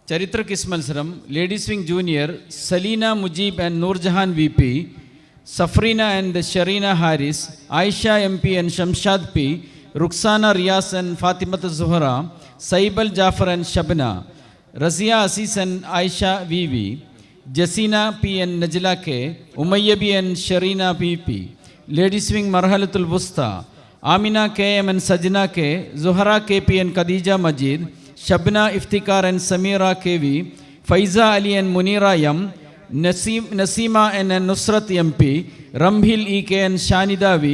ചരിത്ര കിസ് മത്സരം ladies wing junior Saleena Mujeeb and Noorjahan VP, Safreena and Shereena Haris, Ayisha MP and Shamshad P, Ruksana Riyas and Fathimath Suhara, Saibal Jafar and Shabna, Rasiya Azeez and Ayisha VV, Jaseena P and Najla K, Umayya B and Shereena PP. Ladies wing മർഹലത്തുൽ വുസ്ത Amina KM and Sajna K, Suhara KP and Khadeeja Majeed, Shabna Iftikar and Sameera KV, Faiza Ali and Muneera M, Naseema and Nusrat MP, Ramhil EK and Shanida V,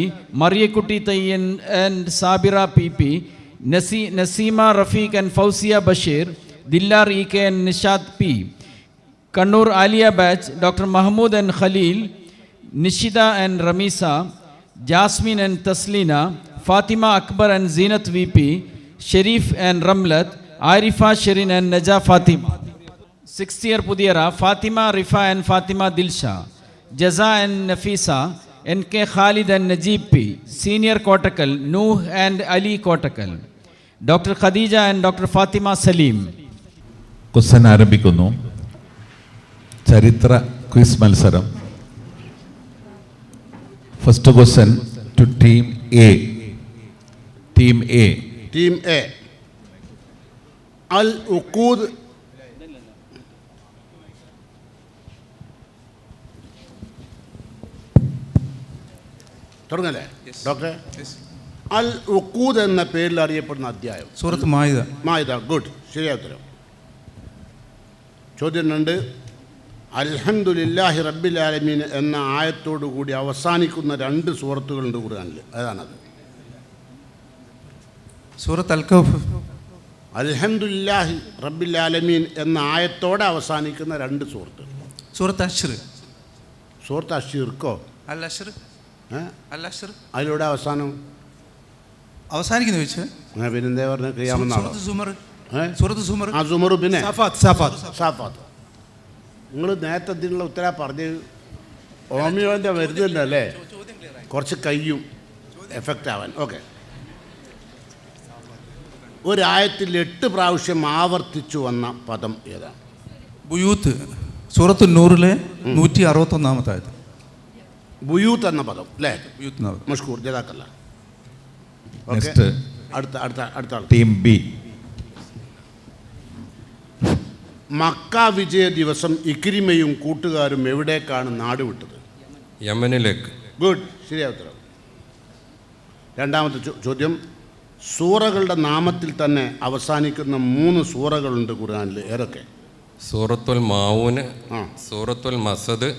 Mariyakutty Thayyan and Sabira PP, Naseema Rafeeq and Fousiya Basheer, Dillar EK and Nishad P. Kannur Aliya batch doctor Mahmood and Khaleel, Nishitha and Rameesa, Jasmin and Thasleena, Fathima Akbar and Seenath VP, Shereef and Ramlath, Arifa Sherin and Naja Fathima. 6th year Puthiyara Fathima Rifa and Fathima Dilsha, Jasa and Nafeesa, NK Khalid and Najeeb P. Senior Kottakkal Nooh and Ali Kottakkal, doctor Khadeeja and doctor Fathima Saleem. Question ആരംഭിക്കുന്നു. ചരിത്ര quiz മത്സരം. First question to team A. Team A. അൽ ഉഖൂദ് തുടങ്ങല്ലേ ഡോക്ടറെ? അൽ ഉഖൂദ് എന്ന പേരിൽ അറിയപ്പെടുന്ന അധ്യായം സൂറത്ത് മാഇദ. ഗുഡ്, ശരിയായ ഉത്തരം. ചോദ്യം 2. അൽഹംദുലില്ലാഹി റബ്ബിൽ ആലമീൻ എന്ന ആയത്തോടു കൂടി അവസാനിക്കുന്ന 2 സൂറത്തുകളുണ്ട് ഖുർആനിൽ. ഏതാണത്? സൂറത്ത് അൽ കഹ്ഫ്. അൽഹംദുലില്ലാഹി റബ്ബിൽ ആലമീൻ എന്ന ആയത്തോടെ അവസാനിക്കുന്ന 2 സൂറത്ത്. സൂറത്ത് അശ്ർ. സൂറത്ത് അശ്ശിർക്കോ? അൽ അശ്ർ. അൽ അശ്ർ അതിലൂടെ അവസാനിക്കുന്നു ചോദിച്ചു. പിന്നെന്താ പറഞ്ഞ ഖിയാമത്ത്? സൂറത്ത് സുമർ. ആ സുമർ. പിന്നെ സാഫാത്ത്. നിങ്ങൾ നേരത്തെ ഇതിനുള്ള ഉത്തരം പറഞ്ഞ് ഹോമിയോൻ്റെ മരുന്നുണ്ടല്ലേ, കുറച്ച് കയ്യും എഫക്റ്റ് ആവാൻ. ഓക്കെ. ഒരായത്തിൽ 8 പ്രാവശ്യം ആവർത്തിച്ചു വന്ന പദം ഏതാണ്? ബുയൂത്ത്. സൂറത്ത് നൂറിലെ 161 ആയത്. ബുയൂത്ത് എന്ന പദം അല്ലേ? ബുയൂത്ത്. മഷ്കൂർ, ജസാക്കല്ല. നെക്സ്റ്റ് അടുത്ത ടീം B. മക്ക വിജയ ദിവസം ഇക്രിമയും കൂട്ടുകാരും എവിടേക്കാണ് നാട് വിട്ടത്? യമനിലേക്ക്. ഗുഡ്, ശരിയായ ഉത്തരം. രണ്ടാമത്തെ ചോദ്യം. സൂറകളുടെ നാമത്തിൽ തന്നെ അവസാനിക്കുന്ന 3 സൂറകളുണ്ട് ഖുർആനിൽ. ഏതൊക്കെ? സൂറത്തുൽ മാഊന്, സൂറത്തുൽ മസദ്,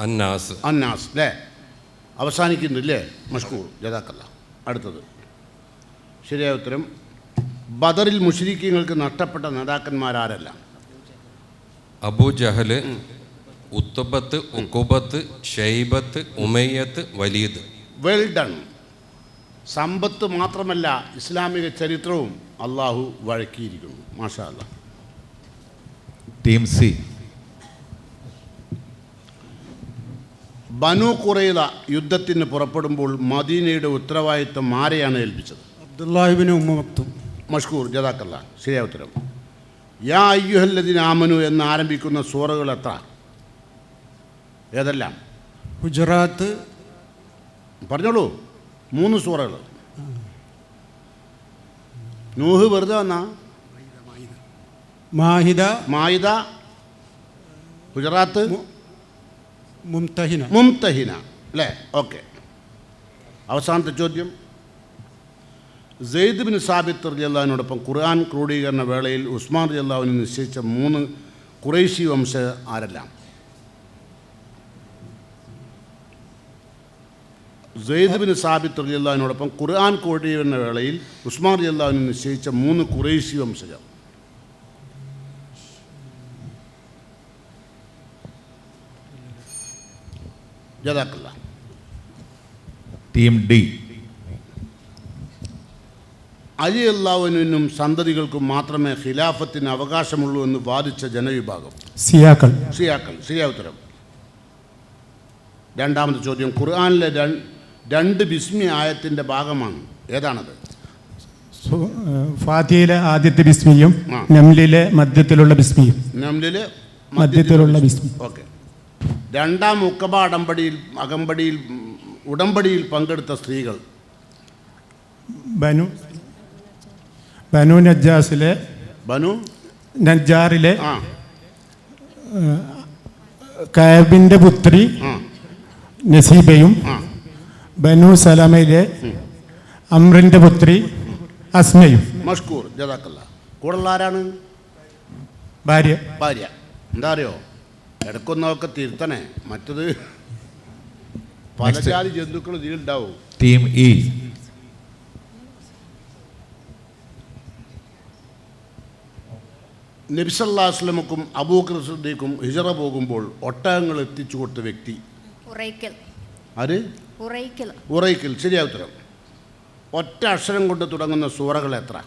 അന്നാസ്. അല്ലേ? അവസാനിക്കുന്നില്ലേ? മഷ്കൂർ, ജസാക്കല്ല. അടുത്തത് ശരിയായ ഉത്തരം. ബദറിൽ മുശ്രിക്കീങ്ങൾക്ക് നഷ്ടപ്പെട്ട നേതാക്കന്മാരാരല്ല? Abu Jahl, Utbah, Uqbah, Shaybah, Umayyah, Walid. Well done. സമ്പത്ത് മാത്രമല്ല, ഇസ്ലാമിക ചരിത്രവും അള്ളാഹു വഴക്കിയിരിക്കുന്നു. മാഷാ അല്ലാ. Team C. ബനു ഖുറൈള യുദ്ധത്തിന് പുറപ്പെടുമ്പോൾ മദീനയുടെ ഉത്തരവാദിത്വം ആരെയാണ് ഏൽപ്പിച്ചത്? അബ്ദുല്ലാഹിബ്നു ഉമ്മ മക്തും. മഷ്കൂർ, ജസാക്കല്ല. ശരിയായ ഉത്തരം. യാ അയ്യുഹല്ലദീന ആമനു എന്ന് ആരംഭിക്കുന്ന സൂറകൾ എത്ര? ഏതെല്ലാം? ഹുജറാത്ത്. പറഞ്ഞോളൂ. 3 സൂറകൾ. നൂഹ് വെറുതെ വന്നാ? മാഹിദ, ഹുജറാത്ത്, മുംതഹിന അല്ലേ? ഓക്കെ. അവസാനത്തെ ചോദ്യം. സെയ്ദ് ബിൻ സാബിത്ത് റളിയല്ലാഹുവിനോടൊപ്പം ഖുർആൻ ക്രോഡീകരണ വേളയിൽ ഉസ്മാൻ റളിയല്ലാഹുവിനെ നിശ്ചയിച്ച 3 ഖുറൈശി വംശ ആരെല്ലാം? സെയ്ദ് ബിൻ സാബിത്ത് റളിയല്ലാഹുവിനോടൊപ്പം ഖുർആൻ ക്രോഡീകരണ വേളയിൽ ഉസ്മാൻ റളിയല്ലാഹുവിനെ നിശ്ചയിച്ച 3 ഖുറൈശി വംശജർ. ജസാക്കല്ലാ. Team D. അലി അള്ളാഹുവിനും സന്തതികൾക്കും മാത്രമേ ഖിലാഫത്തിന് അവകാശമുള്ളൂ എന്ന് വാദിച്ച ജനവിഭാഗം? സിയാക്കൾ. ശരിയായ ഉത്തരം. രണ്ടാമത്തെ ചോദ്യം. ഖുർആനിലെ 2 ബിസ്മി ആയത്തിൻ്റെ ഭാഗമാണ്. ഏതാണത്? ഫാത്തിയിലെ ആദ്യത്തെ ബിസ്മിയും ആ. നംലിലെ മധ്യത്തിലുള്ള ബിസ്മിയും. നമ്മളിൽ മധ്യത്തിലുള്ള ബിസ്മി. ഓക്കെ. രണ്ടാം മുക്കബ ഉടമ്പടിയിൽ പങ്കെടുത്ത സ്ത്രീകൾ ബനു നജ്ജാസിലെ ബനു നജ്ജാറിലെ ആ കഅബിന്റെ പുത്രി ആ നസീബയും, ആ ബനു സലമയിലെ അമ്രിന്റെ പുത്രി അസ്മയും. മഷ്കൂർ ജസാക്കല്ല. കൂടുതൽ ആരാണ്? ഭാര്യ. ഭാര്യ. എന്താ അറിയോ, ഇടക്കൊന്നൊക്കെ തിരുത്തണേ, മറ്റത് പല Next. ജാതി ജന്തുക്കൾ ഇതിലുണ്ടാവും. Team E. നബി സല്ലല്ലാഹു അലൈഹി വസല്ലമക്കും അബൂബക്കർ സിദ്ദീഖും ഹിജറ പോകുമ്പോൾ ഒട്ടകങ്ങൾ എത്തിച്ചു കൊടുത്ത വ്യക്തി ആര്? ഉറൈക്കൽ. ശരിയായ ഉത്തരം. ഒറ്റ അക്ഷരം കൊണ്ട് തുടങ്ങുന്ന സൂറകൾ എത്ര?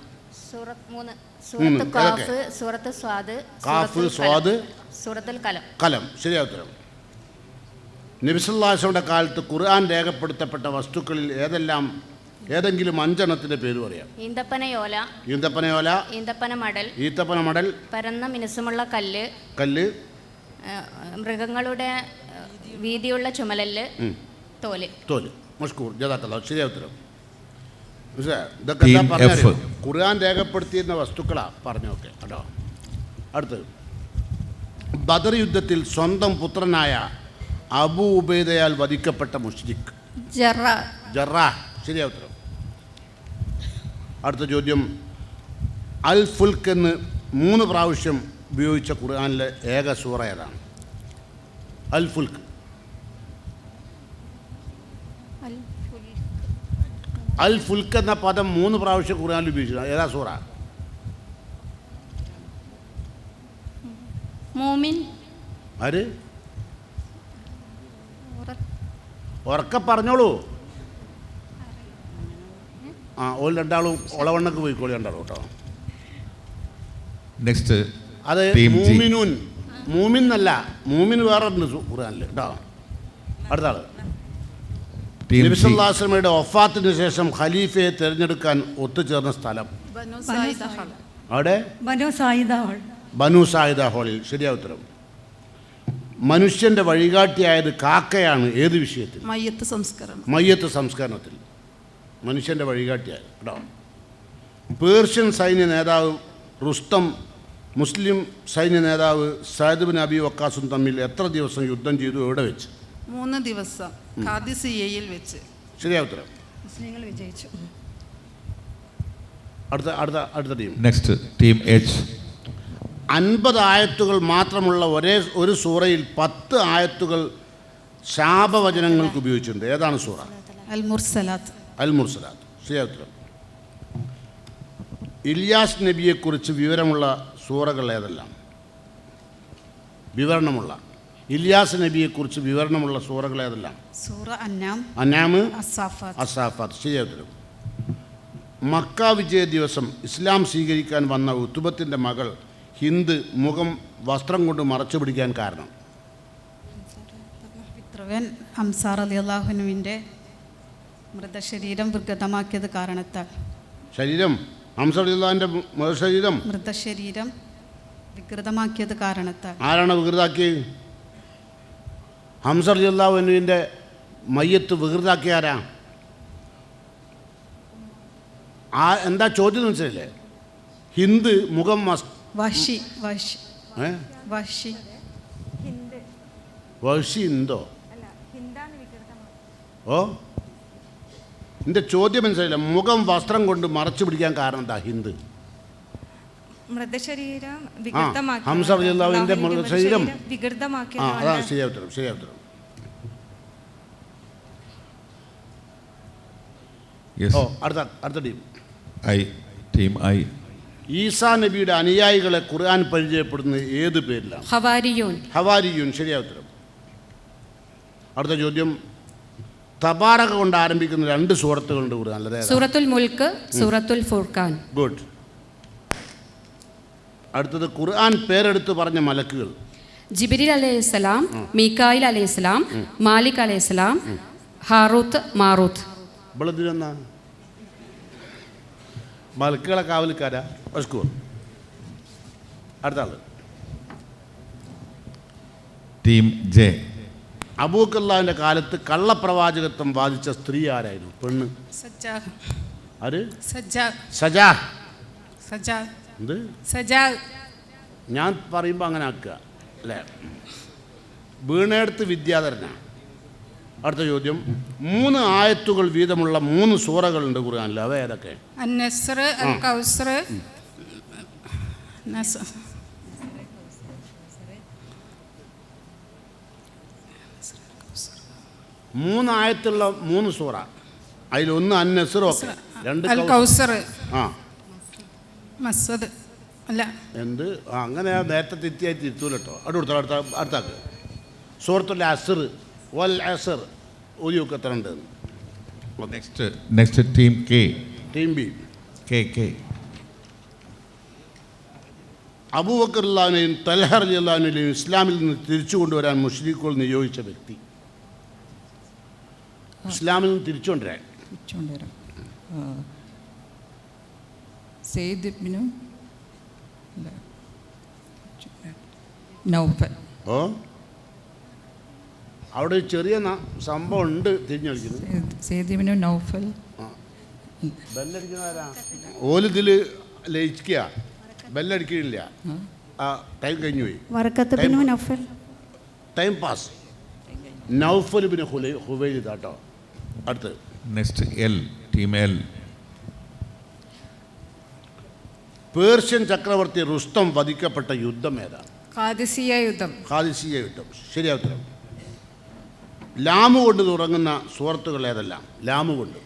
കാഫ്, സ്വാദ്, കലം. ശരിയായ ഉത്തരം. നബി സല്ലല്ലാഹു അലൈഹി വസല്ലമയുടെ കാലത്ത് ഖുർആൻ രേഖപ്പെടുത്തപ്പെട്ട വസ്തുക്കളിൽ ഏതെങ്കിലും 5 എണ്ണത്തിന്റെ പേര് പറയാം. ഈന്തപ്പനയോല, ഈത്തപ്പന മടൽ, പരന്ന മിനുസമുള്ള കല്ല്, മൃഗങ്ങളുടെ വീതിയുള്ള ചുമലല്, തോല്. മഷ്കൂർ ജസാക്കല്ലാഹ്. ശരിയായ ഉത്തരം. ഇതൊക്കെ Team എന്താ പറഞ്ഞാൽ F. ഖുർആൻ രേഖപ്പെടുത്തിയിരുന്ന വസ്തുക്കളാ പറഞ്ഞോക്കെ കേട്ടോ. അടുത്ത്, ബദർ യുദ്ധത്തിൽ സ്വന്തം പുത്രനായ അബൂ ഉബൈദയാൽ വധിക്കപ്പെട്ട മുശ്രിക് ജറാഹ്. ശരിയായ ഉത്തരം. അടുത്ത ചോദ്യം, അൽ ഫുൽക്ക് എന്ന് 3 പ്രാവശ്യം ഉപയോഗിച്ച ഖുർആനിലെ ഏക സൂറ ഏതാണ്? അൽ ഫുൽക്ക്. അൽ ഫുൽക്ക് എന്ന പദം 3 പ്രാവശ്യം ഖുർആനിൽ ഉപയോഗിച്ചു. ഏതാ സൂറ? ആര്? ഉറക്കെ പറഞ്ഞോളൂ. ആ, ഓൾ രണ്ടാളും ഒളവണ്ണക്ക് പോയിക്കോളി രണ്ടാളും കേട്ടോ. Next. അത് Team G. മൂമിനൂൻ. മൂമിൻ എന്നല്ല, മൂമിൻ വേറെ ഉണ്ട് ഖുർആനിൽ കേട്ടോ. അടുത്ത ആള്, Team നബി G. സല്ലല്ലാഹു അലൈഹി വസല്ലമയുടെ വഫാത്തിന് ശേഷം ഖലീഫയെ തിരഞ്ഞെടുക്കാൻ ഒത്തുചേർന്ന സ്ഥലം? അവിടെ ബനു സായിദ ഹാളിൽ. ശരിയായ ഉത്തരം. മനുഷ്യന്റെ വഴികാട്ടിയായത് കാക്കയാണ്. ഏത് വിഷയത്തിൽ? മയ്യത്ത് സംസ്കരണത്തിൽ മനുഷ്യന്റെ വഴികാട്ടിയായത് കേട്ടോ. പേർഷ്യൻ സൈന്യ നേതാവ് റുസ്തം മുസ്ലിം സൈന്യ നേതാവ് സഅദ് ബിൻ അബി വക്കാസും തമ്മിൽ എത്ര ദിവസം യുദ്ധം ചെയ്തു? എവിടെ വെച്ച്? 3 ദിവസം ഖാദിസിയയിൽ വെച്ച്. ശരിയായ ഉത്തരം. അടുത്ത ടീം. Next. Team H. 50 ആയത്തുകൾ മാത്രമുള്ള ഒരു സൂറയിൽ 10 ആയത്തുകൾ ശാപവചനങ്ങൾക്ക് ഉപയോഗിച്ചിട്ടുണ്ട്. ഏതാണ് സൂറ? അൽ മുർസലാത്ത്. ശരിയായ ഉത്തരം. ഇല്യാസ് നബിയെക്കുറിച്ച് വിവരമുള്ള സൂറകൾ ഏതെല്ലാം? ഇല്യാസ് നബിയെക്കുറിച്ച് വിവരണമുള്ള സൂറകൾ ഏതെല്ലാം? സൂറ അന്നാം, അസാഫാത്ത്. ശരിയായ ഉത്തരം. മക്ക വിജയ ദിവസം ഇസ്ലാം സ്വീകരിക്കാൻ വന്ന ഉത്തുബത്തിൻ്റെ മകൾ ഹിന്ദ് മുഖം വസ്ത്രം കൊണ്ട് മറച്ചു പിടിക്കാൻ കാരണം? പിതൃവൻ ഹംസാ റളിയല്ലാഹു അൻഹുവിന്റെ മൃതശരീരം വികൃതമാക്കിയത് കാരണത്താൽ. ശരീരം ഹംസ റളിയല്ലാഹുവിന്റെ മൃതശരീരം വികൃതമാക്കിയത് കാരണത്താൽ. ആരാണ് വികൃതാക്കിയത്? ഹംസ റളിയല്ലാഹു അൻഹുവിന്റെ മയ്യത്ത് വികൃതാക്കിയ ആരാ? എന്താ ചോദ്യം മനസ്സിലല്ലേ? ഹിന്ദ് മുഖം വഷി ഓ, എൻ്റെ ചോദ്യം മനസ്സിലായില്ല. മുഖം വസ്ത്രം കൊണ്ട് മറച്ചു പിടിക്കാൻ കാരണം എന്താ? ഹിന്ദ് മൃതശരീരം ഹംസ റളിയല്ലാഹുവിന്റെ മൃതശരീരം വികൃതമാക്കി. അതാണ് ശരിയായ ഉത്തരം. Yes. ഓ, അടുത്ത ടീം. Team I. ഈസാ നബിയുടെ അനുയായികളെ ഖുർആൻ പരിചയപ്പെടുന്നത് ഏത് പേരിലാണ്? ഹവാരിയൂൻ. ശരിയായ ഉത്തരം. അടുത്ത ചോദ്യം, തബാറക കൊണ്ട് ആരംഭിക്കുന്ന 2 സൂറത്തുകളുണ്ട് ഖുർആനിൽ. സൂറത്തുൽ മുൽക്ക്, സൂറത്തുൽ ഫുർഖാൻ. ഗുഡ്. അടുത്തത്, ഖുർആൻ പേരെടുത്ത് പറഞ്ഞ മലക്കുകൾ? ജിബ്രീൽ അലൈഹിസ്സലാം, മീകായിൽ അലൈഹിസ്സലാം, മാലിക് അലൈഹിസ്സലാം, ഹാറൂത്ത്, മാറൂത്ത്. മലക്കുകളെ കാവലിക്കാരാ മഷ്കൂർ. അടുത്ത ആള് ടീം ജെ. അബൂബക്കറിന്റെ കാലത്ത് കള്ളപ്രവാചകത്വം ബാധിച്ച സ്ത്രീ ആരായിരുന്നു? പെണ്ണ്. സജ്ജാഹ്. ആര്? സജ്ജാഹ്. സജാ. സജ്ജാഹ്. എന്ത്? സജ്ജാഹ്. ഞാൻ പറയുമ്പോൾ അങ്ങനെ ആക്കുക അല്ലേ? വീണയെടുത്ത് വിദ്യാധരനാണ്. അടുത്ത ചോദ്യം. 3 ആയത്തുകൾ വീതമുള്ള 3 സൂറകളുണ്ട് ഖുർആനിൽ. അവ ഏതൊക്കെ? അൻ-നസ്ർ, അൽ കൗസർ, 3 ആയത്തുള്ള 3 സൂറ. അതിലൊന്ന് അൻ-നസ്ർ, ഒക്കെ 2 അൽ കൗസർ, ആ മസ്വദ് അല്ല എന്ത് അങ്ങനെ നേരത്തെ തിരുത്തിയായി തിരുത്തൂല കേട്ടോ. അടുത്താക്ക് സൂറത്തുൽ അസ്ർ വൽ അസ്ർ ഒക്കെ എത്ര ഉണ്ട്? Next team K. Team B. K. Abu Bakr റളിയല്ലാഹുവിനെയും തൽഹ റളിയല്ലാഹുവിനെയും ഇസ്ലാമിൽ നിന്ന് തിരിച്ചു കൊണ്ടുവരാൻ മുശ്രിക്കുകൾ നിയോഗിച്ച വ്യക്തി. ഇസ്ലാമിൽ നിന്ന് തിരിച്ചുകൊണ്ടുവരാൻ ഓ അവിടെ ഒരു ചെറിയ സംഭവം ഉണ്ട്. തിരിഞ്ഞു കളിക്കുന്നത് നൗഫൽ. ബെല്ലടിക്കുന്നതാരാ? ഓലിതിൽ ലയിക്കുക. ബെല്ലടിക്കണില്ല. ആ ടൈം കഴിഞ്ഞു പോയി. Time pass. നൗഫൽ ബിൻ ഹുവൈലിദ് കേട്ടോ. അടുത്ത് next L. Team L. Persian ചക്രവർത്തി റുസ്തം വധിക്കപ്പെട്ട യുദ്ധം ഏതാണ്? ഖാദിസിയ യുദ്ധം. ഖാദിസിയ യുദ്ധം. ശരിയായ ഉത്തരം. ലാമു കൊണ്ട് തുടങ്ങുന്ന സൂറത്തുകൾ ഏതെല്ലാം? ലാമു കൊണ്ട്.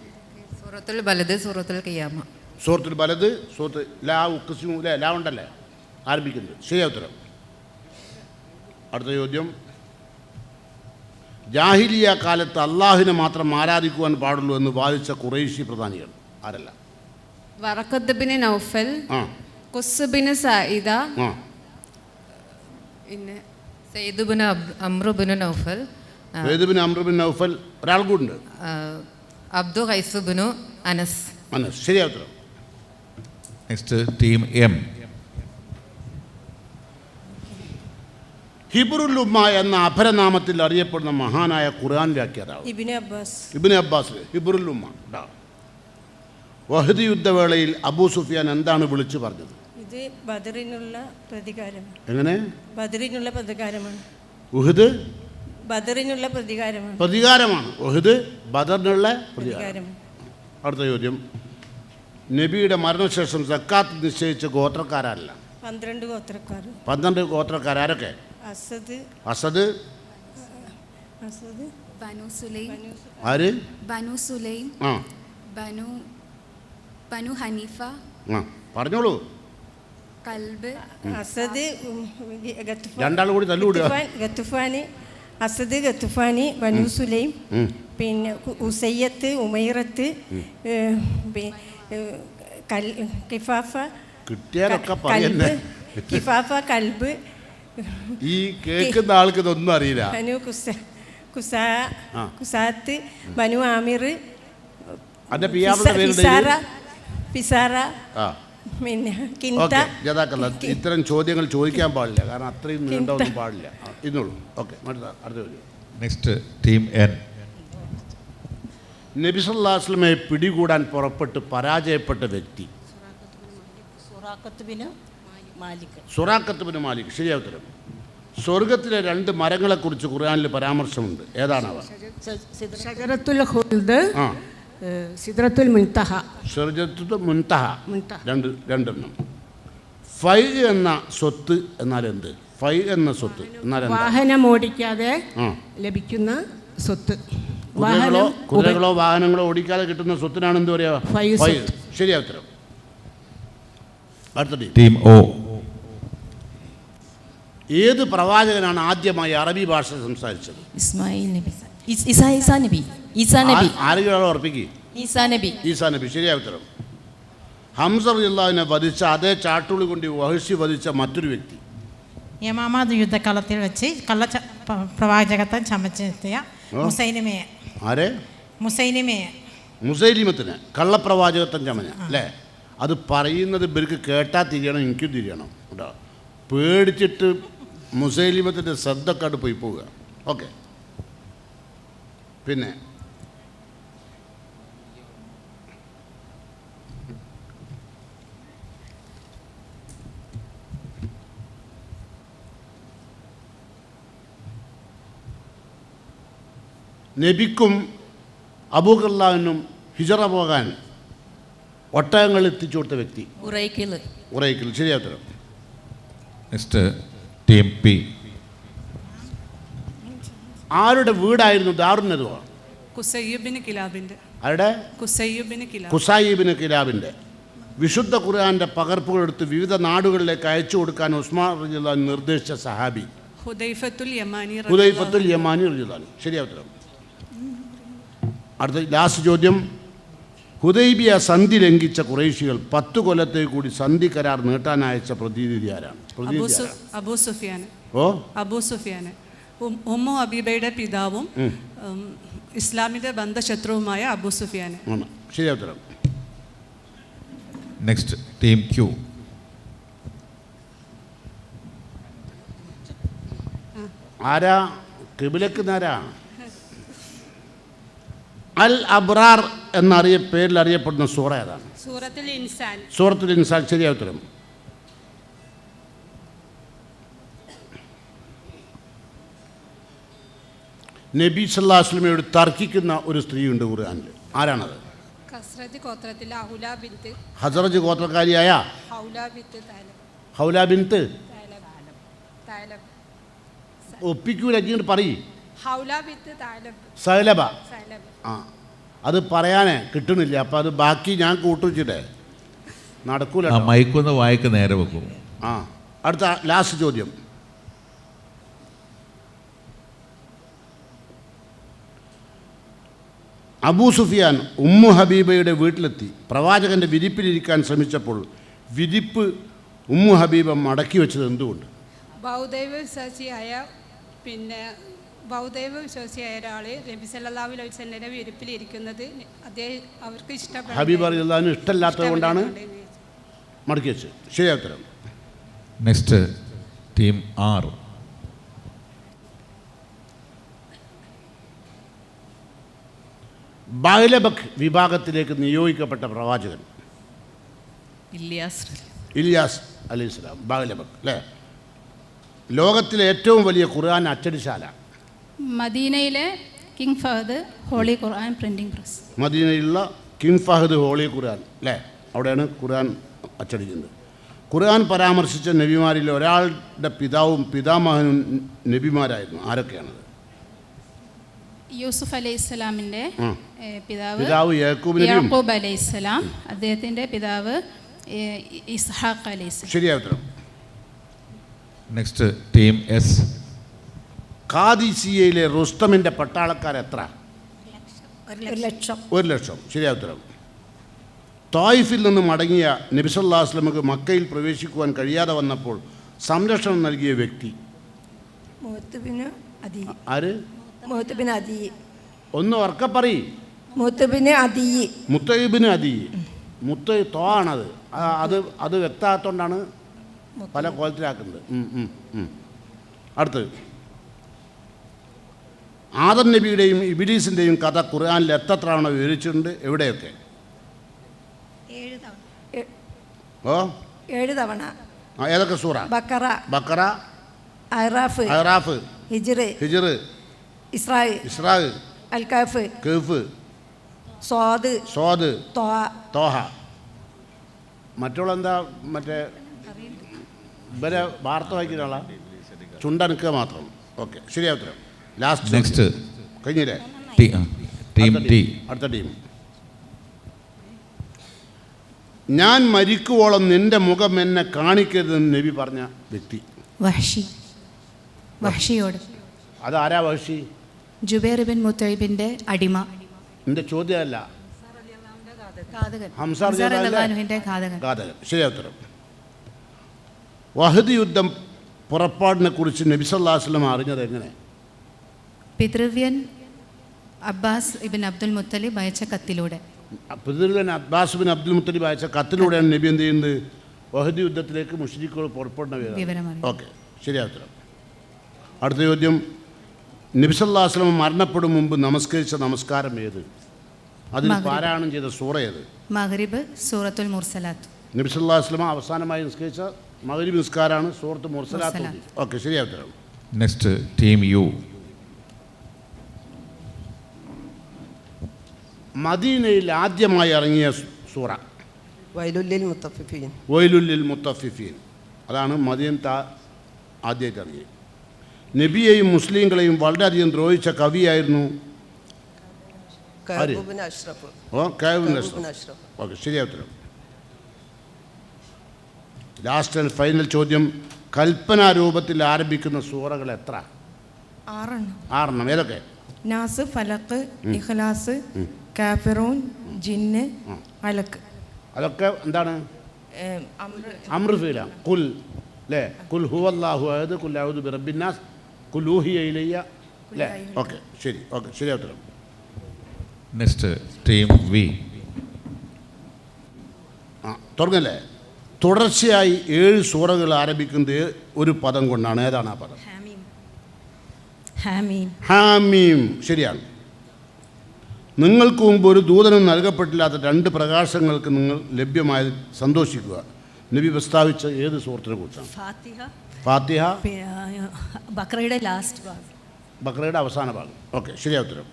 സൂറത്തുൽ ബലദ്, സൂറത്തുൽ ഖിയാമ. സൂറത്തുൽ ബലദ്, സൂറത്ത് ലാ ഉഖ്സിമു അല്ലേ? ലാ ഉണ്ടല്ലേ ആരംഭിക്കുന്നത്. ശരിയായ ഉത്തരം. അടുത്ത ചോദ്യം. ജാഹിലിയ കാലത്ത് അള്ളാഹുവിനെ മാത്രം ആരാധിക്കുവാൻ പാടുള്ളൂ എന്ന് വാദിച്ച ഖുറൈശി പ്രധാനികൾ ആരല്ല? വറഖത്ത് ബിൻ നൗഫൽ, ആ ഖുസ് ബിൻ സഈദ, ആ പിന്നെ സയ്യിദ് ബിൻ അംർ ബിൻ നൗഫൽ, സയ്യിദ് ബിൻ അംർ ബിൻ നൗഫൽ. ഒരാൾ കൂടുണ്ട്. അബ്ദു ഖൈസ് ബിൻ അനസ്. അനസ്. ശരിയായ ഉത്തരം. Next team M. ഹിബ്റുൽ ഉമ്മ എന്ന അപരനാമത്തിൽ അറിയപ്പെടുന്ന മഹാനായ ഖുർആൻ വ്യാഖ്യാതാവ് ഇബ്നു അബ്ബാസ്. ഹിബ്റുൽ ഉമ്മ. വഹദ് യുദ്ധവേളയിൽ അബൂ സുഫിയാൻ എന്താണ് വിളിച്ചു പറഞ്ഞത്? ഇത് ബദറിനുള്ള പ്രതികാരമാണ്. എങ്ങനെ? ബദറിനുള്ള പ്രതികാരമാണ്. ഉഹദ് ബദറിനുള്ള പ്രതികാരമാണ്. പ്രതികാരമാണ്. ഉഹദ് ബദറിനുള്ള പ്രതികാരമാണ്. അടുത്ത ചോദ്യം. നബിയുടെ മരണശേഷം സക്കാത്ത് നിശ്ചയിച്ച ഗോത്രക്കാരല്ല? 12 ഗോത്രക്കാർ. 12 ഗോത്രക്കാർ ആരൊക്കെ? അസദ്, ബനു സുലൈം. ആര്? ബനു സുലൈം, ആ ബനു ഹനീഫ, ആ പറഞ്ഞോളൂ. കൽബ്, അസദ്, രണ്ടാൾ കൂടി തല്ലുകൂടുക. ഗത്തുഫാനി, അസദ്, ഗത്തുഫാനി, ബനു സുലൈം, പിന്നെ ഉസയ്യത്ത്, ഉമൈറത്ത്, കിഫാഫ, കിട്ടിയാലൊക്കെ പറയുന്നേ. കിഫാഫ, കൽബ്. ഈ കേൾക്കുന്ന ആൾക്ക് ഇതൊന്നും അറിയില്ല. ബനു കുസാത്ത്, ബനു ആമിർ, ഫിസാറ, പിന്നെ കിൻത. ഇത്തരം ചോദ്യങ്ങൾ ചോദിക്കാൻ പാടില്ല, കാരണം അത്രയും നീണ്ടൊന്നും പാടില്ല. ഇന്നുള്ളൂ. ഓക്കെ, അടുത്ത ചോദ്യം. Next team N. നബി സല്ലല്ലാഹു അലൈഹി വസല്ലമയെ പിടികൂടാൻ പുറപ്പെട്ട് പരാജയപ്പെട്ട വ്യക്തി? സുറാഖത്ത് ബിൻ മാലിക്. ശരിയായ ഉത്തരം. സ്വർഗത്തിലെ 2 മരങ്ങളെക്കുറിച്ച് ഖുർആനിൽ പരാമർശമുണ്ട്. ഏതാണവ? ഷജറത്തുൽ ഖുൽദ്, സിദ്റത്തുൽ മുൻതഹ. സിദ്റത്തുൽ മുൻതഹ. രണ്ടെണ്ണം. ഫൈ എന്ന സ്വത്ത് എന്നാൽ എന്ത്? ഫൈ എന്ന സ്വത്ത് എന്നാൽ വാഹനം ഓടിക്കാതെ ലഭിക്കുന്ന സ്വത്ത്. കുതിരകളോ വാഹനങ്ങളോ ഓടിക്കാതെ കിട്ടുന്ന സ്വത്തിനാണ് എന്ത് പറയാ? ഫൈ. ശരിയായ ഉത്തരം. അടുത്ത ടീം ഓ. ഏത് പ്രവാചകനാണ് ആദ്യമായി അറബി ഭാഷ സംസാരിച്ചത്? ഇസ്മായിൽ നബി. ഈസാ നബി. ആരെങ്കിലും ഉറപ്പിക്കുക. ഈസാ നബി. ശരിയായ ഉത്തരം. ഹംസ റളിയല്ലാഹുവിനെ വധിച്ച അതേ ചാട്ടുളി കൊണ്ട് വഹ്ശി വധിച്ച മറ്റൊരു വ്യക്തി? യമാമാദ് യുദ്ധകാലത്തിൽ വെച്ച് കള്ള പ്രവാചകത്വം ചമച്ചെത്തിയ ആരെ? മുസൈലിമയെ. മുസൈലിമത്തിന് കള്ളപ്രവാചകത്വം ചമഞ്ഞ അല്ലേ? അത് പറയുന്നത് ഇവർക്ക് കേട്ടാൽ തിരിയണം, എനിക്കും തിരിയണം കേട്ടോ. പേടിച്ചിട്ട് മുസൈലിമത്തിൻ്റെ ശ്രദ്ധക്കാട് പോയി പോവുക. ഓക്കെ. പിന്നെ നബിക്കും അബൂഖല്ലാവിനും ഹിജറ പോകാൻ ഒട്ടകങ്ങൾ എത്തിച്ചു കൊടുത്ത വ്യക്തി ഉറൈക്കിൽ. ശരിയാ ഉത്തരം. Next team P. ആരുടെ വീടായിരുന്നു ദാറുന്നതുവാ? കുസയ്യിബിന് കിലാബിൻ്റെ. ആരുടെ? കുസയ്യിബിന് കിലാബ്. കുസായിബിന് കിലാബിൻ്റെ. വിശുദ്ധ ഖുർആൻ്റെ പകർപ്പുകൾ എടുത്ത് വിവിധ നാടുകളിലേക്ക് അയച്ചു കൊടുക്കാൻ ഉസ്മാൻ റളിയല്ലാഹു അൻഹു നിർദ്ദേശിച്ച സഹാബി ഹുദൈഫത്തുൽ യമാനി. ഹുദൈഫത്തുൽ യമാനി റളിയല്ലാഹു അൻഹു. ശരിയാ ഉത്തരം. അടുത്ത ലാസ്റ്റ് ചോദ്യം. ഹുദൈബിയ സന്ധി ലംഘിച്ച ഖുറൈശികൾ 10 കൊല്ലത്തേക്ക് കൂടി സന്ധി കരാർ നീട്ടാൻ അയച്ച പ്രതിനിധി ആരാണ്? അബൂ സുഫിയാൻ. ഓ, അബൂ സുഫിയാൻ ഉമ്മു ഹബീബയുടെ പിതാവും ഇസ്ലാമിക ബന്ധശത്രുവുമായ അബൂ സുഫിയാൻ. ശരിയാ ഉത്തരം. Next team Q. ആരാ കിബിലക്ക് നേരാ? അൽ അബ്രാർ പേരിൽ അറിയപ്പെടുന്ന സൂറ ഏതാണ്? സൂറത്തുൽ ഇൻസാൻ. സൂറത്തുൽ ഇൻസാൻ. ശരിയായ ഉത്തരം. നബി സല്ലല്ലാഹു അലൈഹി വസല്ലമയോട് തർക്കിക്കുന്ന ഒരു സ്ത്രീയുണ്ട് ഖുർആനിൽ. ആരാണത്? ഹസ്റജ് ഗോത്രക്കാരിയായ ഹൗല ബിൻത്ത് ഒപ്പിക്കൂല, ഇങ്ങോട്ട് പറയും. സൈലബ. ആ, അത് പറയാനേ കിട്ടണില്ല. അപ്പം അത് ബാക്കി ഞാൻ കൂട്ടുവെച്ചിട്ടേ നടക്കൂല. മൈക്കൊന്ന് വായിക്ക് നേരെ വെക്കും. ആ, അടുത്ത ലാസ്റ്റ് ചോദ്യം. അബൂ സുഫിയാൻ ഉമ്മു ഹബീബയുടെ വീട്ടിലെത്തി പ്രവാചകൻ്റെ വിരിപ്പിലിരിക്കാൻ ശ്രമിച്ചപ്പോൾ വിരിപ്പ് ഉമ്മു ഹബീബ മടക്കി വെച്ചത് എന്തുകൊണ്ട്? ബൗദ്ധൈവ വിശ്വാസിയായ ഒരാൾ നബി സല്ലല്ലാഹു അലൈഹി വസല്ലമയുടെ വിരിപ്പിലിരിക്കുന്നത് അവർക്ക് ഇഷ്ടപ്പെട്ടു. ഹബീബ് റളിയല്ലാഹു അൻഹു ഇഷ്ടമില്ലാത്തത് കൊണ്ടാണ് മടക്കി വെച്ചത്. ശരിയായ ഉത്തരം. Next team R. ബഅലബക് വിഭാഗത്തിലേക്ക് നിയോഗിക്കപ്പെട്ട പ്രവാചകൻ ഇല്യാസ് അലൈഹിസ്സലാം. ബഅലബക് അല്ലേ? ലോകത്തിലെ ഏറ്റവും വലിയ ഖുർആൻ അച്ചടിശാല മദീനയിലെ king Fahd holy Quran printing press. മദീനയിലുള്ള കിങ് ഫഹദ് ഹോളി ഖുർആൻ അല്ലേ? അവിടെയാണ് ഖുർആൻ അച്ചടിക്കുന്നത്. ഖുർആൻ പരാമർശിച്ച നബിമാരിൽ ഒരാളുടെ പിതാവും പിതാമഹനും നബിമാരായിരുന്നു. ആരൊക്കെയാണത്? യൂസുഫ് അലൈഹിസ്സലാമിൻ്റെ പിതാവ് യാക്കൂബ് അലൈഹിസ്സലാം, അദ്ദേഹത്തിൻ്റെ പിതാവ് ഇസ്ഹാഖ് അലൈഹിസ്സലാം. ശരിയായ ഉത്തരം. Next team S. ഖാദിസിയയിലെ റുസ്തമിൻ്റെ പട്ടാളക്കാർ എത്ര? 1,00,000. 1,00,000. ശരിയായ ഉത്തരം. തായിഫിൽ നിന്ന് മടങ്ങിയ നബി സല്ലല്ലാഹു അലൈഹി വസല്ലമക്ക് മക്കയിൽ പ്രവേശിക്കുവാൻ കഴിയാതെ വന്നപ്പോൾ സംരക്ഷണം നൽകിയ വ്യക്തി ആര്? ഒന്ന് ഉറക്കെ പറയും. മുത്തൈബിന് അദി. തോ ആണത്. അത് വ്യക്തമാകത്തോണ്ടാണ് പല കോലത്തിലാക്കുന്നത്. അടുത്ത് ആദം നബിയുടെയും ഇബ്ലീസിൻ്റെയും കഥ ഖുർആനിൽ എത്ര തവണ വിവരിച്ചിട്ടുണ്ട്? എവിടെയൊക്കെ? 7 തവണ. ഏതൊക്കെ സൂറ? ബക്കറ, അറാഫ്, ഹിജ്ർ, ഇസ്രാ, അൽ കഹ്ഫ്, സ്വാദ്, തോഹ. മറ്റുള്ള എന്താ? മറ്റേ ഇവരെ വാർത്ത വായിക്കുന്ന ആളാ, ചുണ്ടനുക്കുക മാത്രം. ഓക്കെ, ശരിയാ ഉത്തരം. ലാസ്റ്റ് നെക്സ്റ്റ് കഴിഞ്ഞില്ലേ? Team T. അടുത്ത ടീം. ഞാൻ മരിക്കുവോളം നിന്റെ മുഖം എന്നെ കാണിക്കരുതെന്ന് നബി പറഞ്ഞ വ്യക്തി വഹ്ഷിയോട്. അതാരാ വഹ്ഷി? ജുബൈർ ബിൻ മുത്തൈബിന്റെ അടിമ. എൻ്റെ ചോദ്യമല്ല, ഘാതകൻ. ശരിയാ ഉത്തരം. വഹദ് യുദ്ധം പുറപ്പാടിനെ കുറിച്ച് നബി സല്ലല്ലാഹു അലൈഹി വസല്ലം അറിഞ്ഞത് എങ്ങനെ? പിതൃവ്യൻ അബ്ബാസ് ഇബിൻ അബ്ദുൽ മുത്തലിബ് അയച്ച കത്തിലൂടെ. പിതൃവൻ അബ്ബാസ് ബിൻ അബ്ദുൽ മുത്തലിബ് അയച്ച കത്തിലൂടെയാണ് നബി എന്ത് ചെയ്യുന്നത്? വഹദ് യുദ്ധത്തിലേക്ക് മുശ്രിക്കുകൾ പുറപ്പെടുന്ന വിവരം. ഓക്കെ, ശരിയായ ഉത്തരം. അടുത്ത ചോദ്യം, നബി സല്ലല്ലാഹു അലൈഹി വസല്ലം മരണപ്പെടും മുമ്പ് നമസ്കരിച്ച നമസ്കാരം ഏത്? അതിന് പാരായണം ചെയ്ത സൂറ ഏത്? മഗ്രിബ്, സൂറത്തുൽ മുർസലാത്ത്. നബി സല്ലല്ലാഹു അലൈഹി വസല്ലം അവസാനമായി നിസ്കരിച്ച മഗ്രിബ് നിസ്കാരമാണ് സൂറത്ത് മുർസലാത്ത്. ഓക്കെ, ശരിയായ ഉത്തരം. Next team U. മദീനയിൽ ആദ്യമായി ഇറങ്ങിയ സൂറ വൈലുല്ലിൽ മുത്തഫിഫീൻ. വൈലുല്ലിൽ മുത്തഫിഫീൻ, അതാണ് മദീനത്ത് ആദ്യമായിട്ട് ഇറങ്ങിയത്. നബിയെയും മുസ്ലിങ്ങളെയും വളരെയധികം ദ്രോഹിച്ച കവിയായിരുന്നു കഅബ് ബിൻ അഷ്റഫ്. ഓക്കെ, ശരിയായ ഉത്തരം. ലാസ്റ്റ് ആൻഡ് ഫൈനൽ ചോദ്യം, കൽപ്പനാ രൂപത്തിൽ ആരംഭിക്കുന്ന സൂറകൾ എത്ര? 6 ഏതൊക്കെ? നാസ്, ഫലക്ക്, ഇഖ്ലാസ്, കാഫിറൂൻ, ജിന്ന്, അലക്ക്. അതൊക്കെ എന്താണ്? അംർ ഫീല. കുൽ അല്ലേ? കുൽ ഹുവല്ലാഹു അഹദ്, കുൽ അഊദു ബിറബ്ബിന്നാസ്, കുൽ ഊഹിയ ഇലയ്യ അല്ലേ? ഓക്കെ, ശരി. ഓക്കെ, ശരിയായ ഉത്തരം. Next team V. തുടങ്ങല്ലേ? തുടർച്ചയായി 7 സൂറകൾ ആരംഭിക്കുന്നത് ഒരു പദം കൊണ്ടാണ്. ഏതാണ് ആ പദം? ഹാമീം. ശരിയാണ്. നിങ്ങൾക്ക് മുമ്പ് ഒരു ദൂതനും നൽകപ്പെട്ടില്ലാത്ത 2 പ്രകാശങ്ങൾക്ക് നിങ്ങൾ ലഭ്യമായത് സന്തോഷിക്കുക. നബി പ്രസ്താവിച്ച ഏത് സൂറത്തിനെ കുറിച്ചാണ്? ഫാത്തിഹ, ബഖറയുടെ ലാസ്റ്റ് ഭാഗം, ബഖറയുടെ അവസാന ഭാഗം. ഓക്കെ, ശരിയായ ഉത്തരം.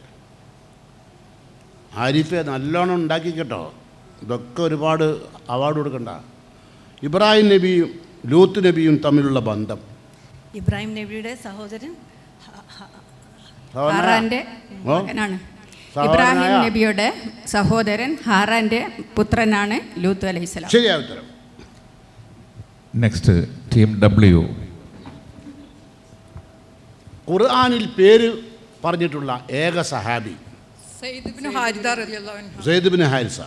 ആരിഫെ നല്ലോണം ഉണ്ടാക്കി കേട്ടോ, ഇതൊക്കെ ഒരുപാട് അവാർഡ് കൊടുക്കണ്ട. ഇബ്രാഹിം നബിയും ലൂത്ത് നബിയും തമ്മിലുള്ള ബന്ധം? ഇബ്രാഹിം നബിയുടെ സഹോദരൻ ഹാറാന്റെ മകനാണ്. ഇബ്രാഹിം നബിയുടെ സഹോദരൻ ഹാറാന്റെ പുത്രനാണ് ലൂത്ത് അലൈഹിസ്സലാം. ശരിയായ ഉത്തരം. Next team W. ഖുർആനിൽ പേര് പറഞ്ഞിട്ടുള്ള ഏക സഹാബി? സെയ്ദ് ബിൻ ഹാരിസ.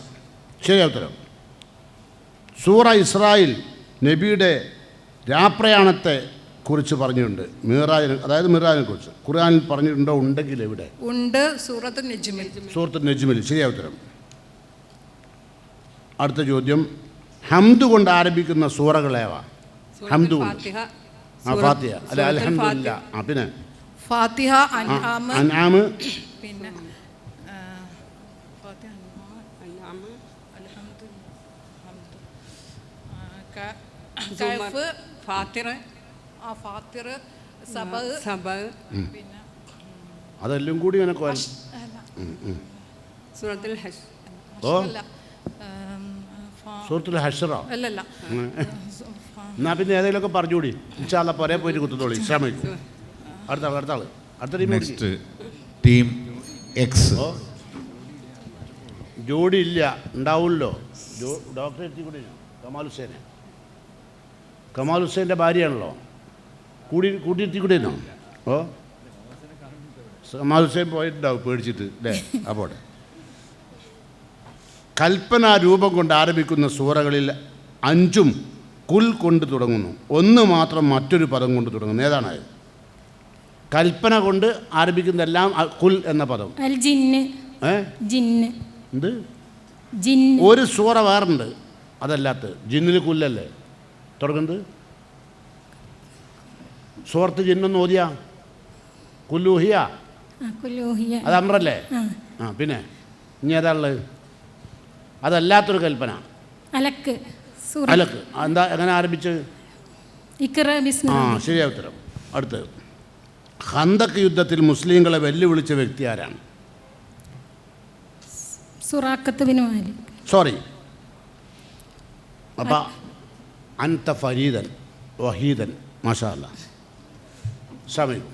ശരിയായ ഉത്തരം. സൂറ ഇസ്രായിൽ നബിയുടെ രാപ്രയാണത്തെ കുറിച്ച് പറഞ്ഞിട്ടുണ്ട്. മിറാജിനെ, അതായത് മിറാജിനെ കുറിച്ച് ഖുർആനിൽ പറഞ്ഞിട്ടുണ്ടോ? ഉണ്ടെങ്കിൽ എവിടെ? ഉണ്ട്, സൂറത്തുൽ നജ്മിൽ. സൂറത്തുൽ നജ്മിൽ. ശരിയായ ഉത്തരം. അടുത്ത ചോദ്യം, ഹംദ് കൊണ്ട് ആരംഭിക്കുന്ന സൂറകളേവാ? ഹംദ് കൊണ്ട്. ഫാത്തിഹ അല്ല, അൽഹംദുലില്ലാ. പിന്നെ ഫാത്തിഹ, അൻആം, പിന്നെ അതെല്ലാം കൂടി ഇങ്ങനെ സൂറത്തുൽ ഹശ്റോ? എന്നാ പിന്നെ ഏതെങ്കിലുമൊക്കെ പറഞ്ഞുകൂടി. ഇൻഷാ അല്ലാഹ് പുറേ പോയിട്ട് കുത്തത്തോളി. ശ്രമിക്കും. അടുത്ത ആള്. Next team X. ജോഡി ഇല്ല, ഉണ്ടാവുമല്ലോ. ഡോക്ടറെ എത്തിക്കൂടി. കമാൽ ഹുസൈൻ്റെ ഭാര്യയാണല്ലോ. കൂട്ടിയെത്തിക്കൂടിയോ? കമാൽ ഹുസൈൻ പോയിട്ടുണ്ടാവും പേടിച്ചിട്ട് അല്ലേ? അപ്പോൾ കൽപ്പന രൂപം കൊണ്ട് ആരംഭിക്കുന്ന സൂറകളിൽ 5 കുൽ കൊണ്ട് തുടങ്ങുന്നു, 1 മാത്രം മറ്റൊരു പദം കൊണ്ട് തുടങ്ങുന്നു. ഏതാണ്? കൽപ്പന കൊണ്ട് ആരംഭിക്കുന്നതെല്ലാം കുൽ എന്ന പദം. എന്ത്? ഒരു സൂറ വേറുണ്ട് അതല്ലാത്ത. ജിന്നിൽ കുല്ലല്ലേ തുടങ്ങുന്നത്? സൂറത്ത് ജിന്നൊന്ന് ഓതിയാ? കുല്ലൂഹിയ, അത് അമ്രല്ലേ? പിന്നെ ഇനി ഏതാളുള്ളത്? അതല്ലാത്തൊരു കൽപ്പന അലക്ക്. എന്താ, എങ്ങനെ ആരംഭിച്ചത്? ശരിയായ ഉത്തരം. അടുത്തത്, ഖന്തക്ക് യുദ്ധത്തിൽ മുസ്ലിങ്ങളെ വെല്ലുവിളിച്ച വ്യക്തി ആരാണ്? സോറി, അപ്പം അൻത ഫരീദൻ വഹീദൻ. മാഷാ അല്ലാ. സമയം